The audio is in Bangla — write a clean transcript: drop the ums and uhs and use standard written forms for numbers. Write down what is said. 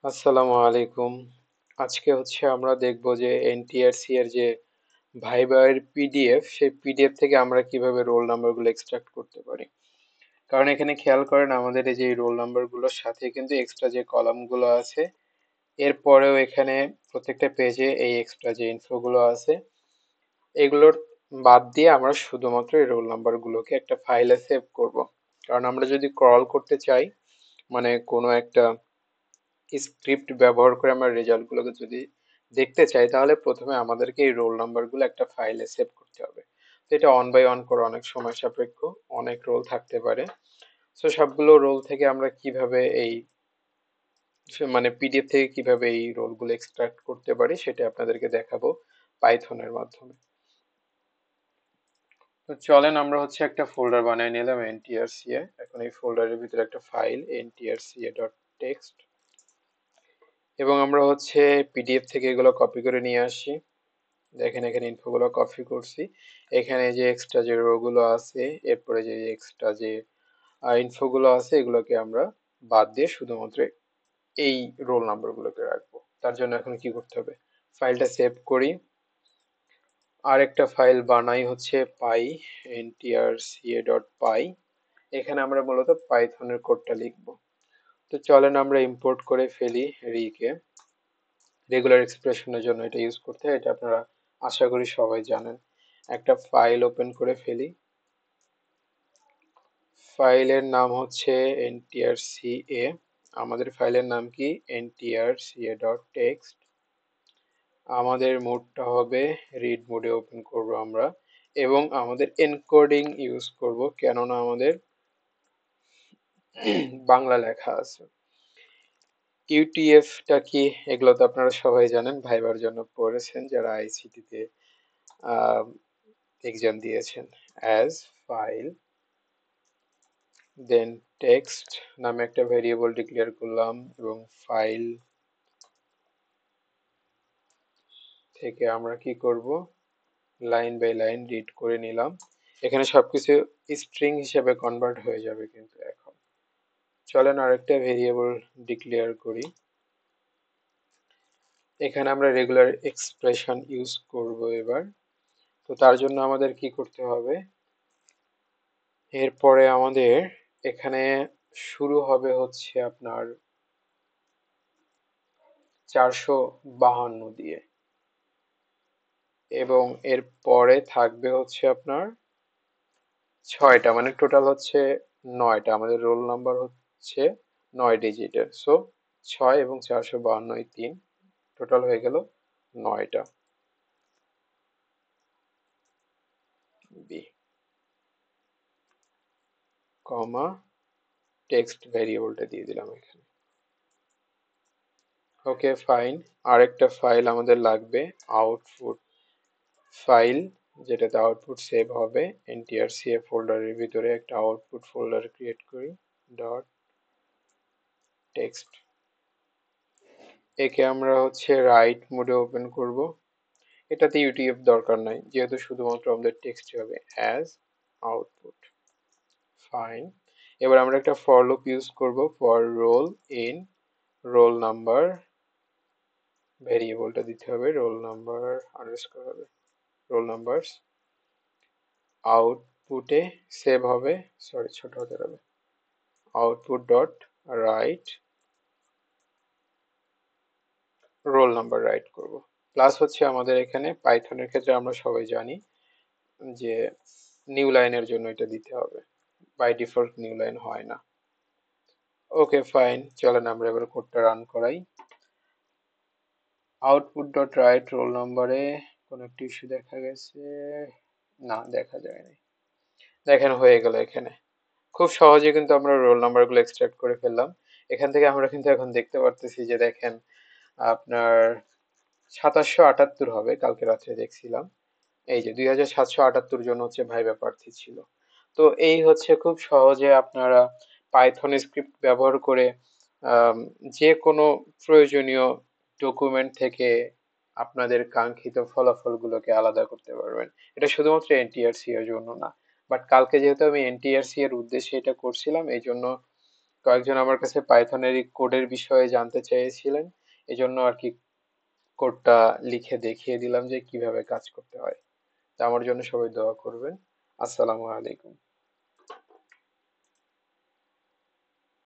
আসসালামু আলাইকুম। আজকে আমরা দেখব যে এনটিআরসি এর যে ভাইবা এর পিডিএফ, সেই পিডিএফ থেকে আমরা কিভাবে রোল নাম্বারগুলো এক্সট্রাক্ট করতে পারি। কারণ এখানে খেয়াল করেন, আমাদের এই যে রোল নাম্বারগুলোর সাথে কিন্তু এক্সট্রা যে কলামগুলো আছে, এরপরেও এখানে প্রত্যেকটা পেজে এই এক্সট্রা যে ইনফোগুলো আছে, এগুলোর বাদ দিয়ে আমরা শুধুমাত্র এই রোল নাম্বারগুলোকে একটা ফাইলে সেভ করব। কারণ আমরা যদি ক্রল করতে চাই, মানে কোনো একটা স্ক্রিপ্ট ব্যবহার করে আমরা রেজাল্টগুলোকে যদি দেখতে চাই, তাহলে প্রথমে আমাদেরকে এই রোল নাম্বারগুলো একটা ফাইলে সেভ করতে হবে। তো এটা অন বাই অন করা অনেক সময় সাপেক্ষ, অনেক রোল থাকতে পারে। তো সবগুলো রোল থেকে আমরা কিভাবে এই মানে পিডিএফ থেকে কিভাবে এই রোলগুলো এক্সট্রাক্ট করতে পারি, সেটা আপনাদেরকে দেখাবো পাইথনের মাধ্যমে। তো চলেন, আমরা একটা ফোল্ডার বানিয়ে নিলাম ntrca। এখন এই ফোল্ডারের ভিতরে একটা ফাইল ntrca.txt, এবং আমরা পিডিএফ থেকে এগুলো কপি করে নিয়ে আসি। দেখেন, এখানে ইনফোগুলো কপি করছি। এখানে যে এক্সট্রা যে রো গুলো আছে, এরপরে যে এক্সট্রা যে ইনফোগুলো আছে, এগুলোকে আমরা বাদ দিয়ে শুধুমাত্র এই রোল নাম্বারগুলোকে রাখবো। তার জন্য এখন কি করতে হবে, ফাইলটা সেভ করি, আর একটা ফাইল বানাই পাই ntrca.py। এখানে আমরা মূলত পাইথনের কোডটা লিখবো। তো চলেন আমরা ইম্পোর্ট করে ফেলি রিকে। রেগুলার এক্সপ্রেশনের জন্য এটা ইউজ করতে হয়, এটা আপনারা আশা করি সবাই জানেন। একটা ফাইল ওপেন করে ফেলি। ফাইলের নাম ntrca। আমাদের ফাইলের নাম কি, ntrca.txt। আমাদের মোডটা হবে রিড মোডে ওপেন করব আমরা, এবং আমাদের এনকোডিং ইউজ করব, কেননা আমাদের বাংলা লেখা আছে। ইউটিএফ টা কি, এগুলো তো আপনারা সবাই জানেন, ভাইবার জন্য পড়েছেন যারা আইসিটি তে এক্সাম দিয়েছেন। অ্যাজ ফাইল দেন টেক্সট নামে একটা ভেরিয়েবল ডিক্লেয়ার করলাম, এবং ফাইল থেকে আমরা কি করব, লাইন বাই লাইন রিড করে নিলাম। এখানে সবকিছু স্ট্রিং হিসেবে কনভার্ট হয়ে যাবে কিন্তু এখন। চলেন আরেকটা ভেরিয়েবল ডিক্লেয়ার করি। এখানে আমরা রেগুলার এক্সপ্রেশন ইউজ করব এবার। তো তার জন্য আমাদের কি করতে হবে, এরপরে আমাদের এখানে শুরু হবে আপনার 452 দিয়ে, এবং এর পরে থাকবে আপনার 6টা, মানে টোটাল 9টা। আমাদের রোল নাম্বার 9 ডিজিটের, সো 6 এবং 452 এই 3, টোটাল হয়ে গেল 9টা। বি কমা টেক্সট ভ্যারিয়েবলটা দিয়ে দিলাম এখানে। Okay fine. আরেকটা ফাইল আমাদের লাগবে, আউটপুট ফাইল, যেটাতে আউটপুট সেভ হবে। ntrca ফোল্ডারের ভিতরে একটা আউটপুট ফোল্ডার ক্রিয়েট করি, ডট টেক্সট। একে আমরা রাইট মোডে ওপেন করব। এটাতে ইউটিএফ দরকার নাই, যেহেতু শুধুমাত্র আমাদের টেক্সট হবে, অ্যাজ আউটপুট। ফাইন। এবার আমরা একটা ফর লুপ ইউজ করব, for roll in roll number, ভেরিয়েবলটা দিতে হবে রোল নাম্বার আন্ডারস্কোর হবে, রোল নাম্বারস। আউটপুটে সেভ হবে, সরি ছোট হতে হবে, output dot write roll number write করব। প্লাস আমাদের এখানে পাইথনের ক্ষেত্রে আমরা সবাই জানি যে নিউ লাইনের জন্য এটা দিতে হবে, বাই ডিফল্ট নিউ লাইন হয় না। ওকে ফাইন, চলেন আমরা এবার কোডটা রান করাই। আউটপুট ডট রাইট রোল নাম্বারে কোনো একটা ইস্যু দেখা গেছে, না দেখা যায়নি। দেখেন হয়ে গেল। এখানে খুব সহজে কিন্তু আমরা রোল নাম্বারগুলো এক্সট্রাক্ট করে ফেললাম। এখান থেকে আমরা কিন্তু এখন দেখতে পারতেছি যে, দেখেন আপনার 2778 হবে, কালকে রাত্রে দেখছিলাম। এই যে 2778 জন ভাইবা প্রার্থী ছিল। তো এই খুব সহজে আপনারা পাইথন স্ক্রিপ্ট ব্যবহার করে যে কোনো প্রয়োজনীয় ডকুমেন্ট থেকে আপনাদের কাঙ্ক্ষিত ফলাফলগুলোকে আলাদা করতে পারবেন। এটা শুধুমাত্র এনটিআরসি এর জন্য না, বাট কালকে যেহেতু আমি এনটিআরসি এর উদ্দেশ্যে এটা করছিলাম, এই জন্য কয়েকজন আমার কাছে পাইথনের এই কোডের বিষয়ে জানতে চেয়েছিলেন, এজন্য আর কি কোডটা লিখে দেখিয়ে দিলাম যে কিভাবে কাজ করতে হয়। তা আমার জন্য সবাই দোয়া করবেন। আসসালামু আলাইকুম।